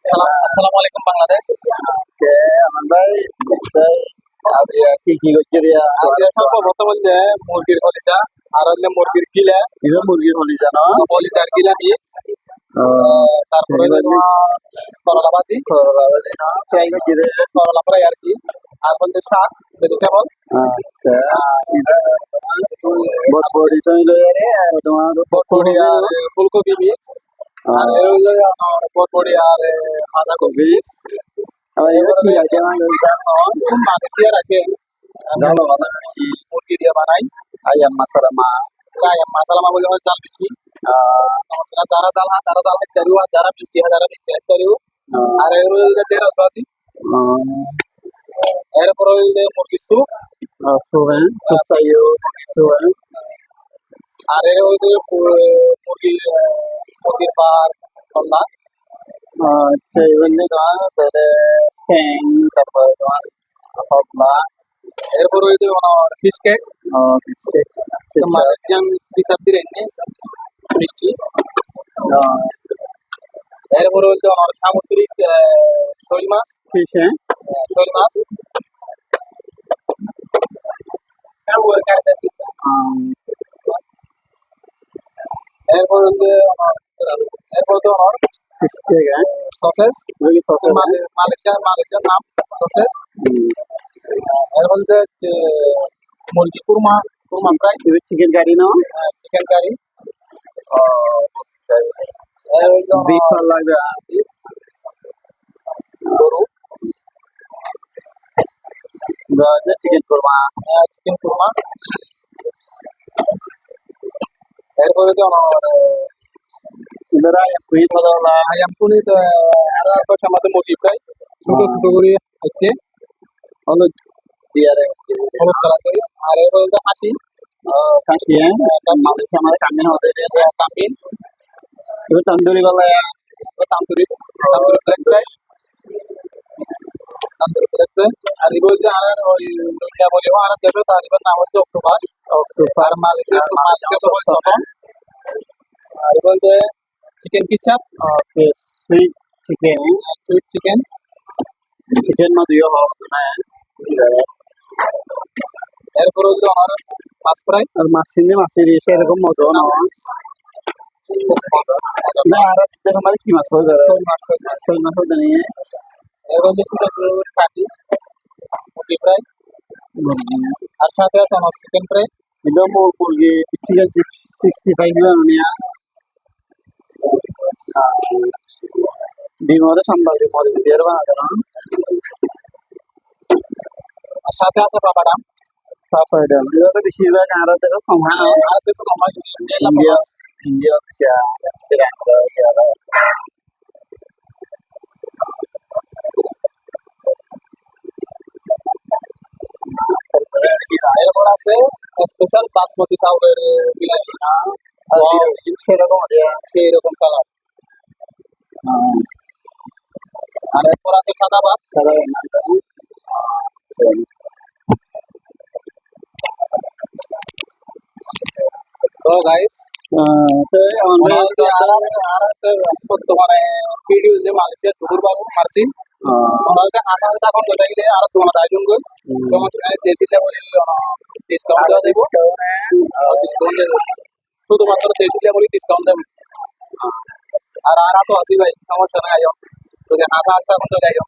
আসসালামু আলাইকুম Bangladesh. Oke, aman baik. Baik. Asia Kiki Gojeria. আজকে সর্বপ্রথম হচ্ছে মুরগির কলিজা আর হচ্ছে মুরগির গিলা, Itu murgi Malaysia no. কলিজার গিলা মিক্স। তারপরে হচ্ছে তোমার করলা ভাজি, Kalau lawan sih no. Kayak Gojeria. করলা ফ্রাই আর কি, আর হচ্ছে শাক ভেজিটেবল, আচ্ছা বড়ি সইলো আর তোমার বটবড়ি আর ফুলকপি মিক্স, আর এর হচ্ছে আমার বটবড়ি আর বাঁধাকপি মিক্স। আমার এবার কি আছে আমার জানো মালয়েশিয়া রাখে জানো ভালো বেশি মুরগি দিয়ে বানাই। ayam masalah mah ayam masalah mah বলে হয় জাল বেশি। নমস্কার, যারা জাল হা তারা জাল খেতে পারিও, আর যারা মিষ্টি হা তারা মিষ্টি খেতে পারিও। আর এর হচ্ছে ঢেঁড়স ভাজি, এরপরে হচ্ছে মুরগির soup, suwen sup sayur suwen আর এর হচ্ছে মুরগির পার কল্লা। আচ্ছা এমনি তোমার তাহলে ট্যাং তারপর তোমার হবলা এরপরে হচ্ছে ফিশ কেক, বিস্কিট মালয়েশিয়ান পিসার দিয়ে এনে মিষ্টি। এরপরে হচ্ছে সামুদ্রিক শৈল মাছ, ফিশ শৈল মাছ। এরপর হচ্ছে ফিশ কেক সসেস, ওই সসেস মালয়েশিয়ার নাম সসেস। এরপর হচ্ছে মুরগি korma, korma fry, chicken curry না চিকেন কারি, বিফ লাগবে গরু, চিকেন কোরমা চিকেন কুরমা। এরপরে ইন্দরা কুই ধরা আয়াম কুনিত আর আমাদের মুরগি ফ্রাই ছোট ছোট করে হাইটে হলুদ দিয়ে হলুদ কালার করি। আর এরপরে হাসি কাশি মালয়েশিয়া আমাদের কামিন হতে কামিন, itu tandoori वाला है tandoori tandoori black fry, tandoori black fry. আর এগুলো যে আর ওই দুনিয়া বলি আর দেবে, তার এবার নাম হচ্ছে অক্টোপাস। আর মালয়েশিয়া তো হয় সফন। আর বলতে চিকেন কিচাপ, oke sweet chicken sweet chicken. chicken mah dia hot na এরপর হচ্ছে আমার মাছ ফ্রাই, আর মাসিনে মাসির এরকম মজা না না আর দেখো মানে কি মাছ হবে শোল মাছ হবে না এরপর হচ্ছে ছোট ছোট করে কাটি মুরগি ফ্রাই, আর সাথে আছে আমার chicken fry. itu mau pergi chicken 65 lah nih ya di mana sambal di mana biar banget kan আর সাথে আছে পাপাডাম। apa dan itu tuh di sini kan ada terus sama আর কিছু কম India India bisa kira ya এরপর আছে special basmati চাউলের বিরিয়ানি, সেরকম আছে সেই রকম কালার। আর এরপর আছে সাদা ভাত। তো গাইস বর্তমানে ভিডিও যে মালয়েশিয়া চুকুর বাবু মারছি ওনাদের আসামে তখন কোথা গেলে আর তোমার আয়োজন করি তোমার যে দিলে বলি ডিসকাউন্ট দেওয়া দেবো, ডিসকাউন্ট দেবো শুধুমাত্র দেশিলে বলি ডিসকাউন্ট দেবো। আর তো আসি ভাই সমস্যা নাই, যদি হাসা আসতে এখন চলে আইও।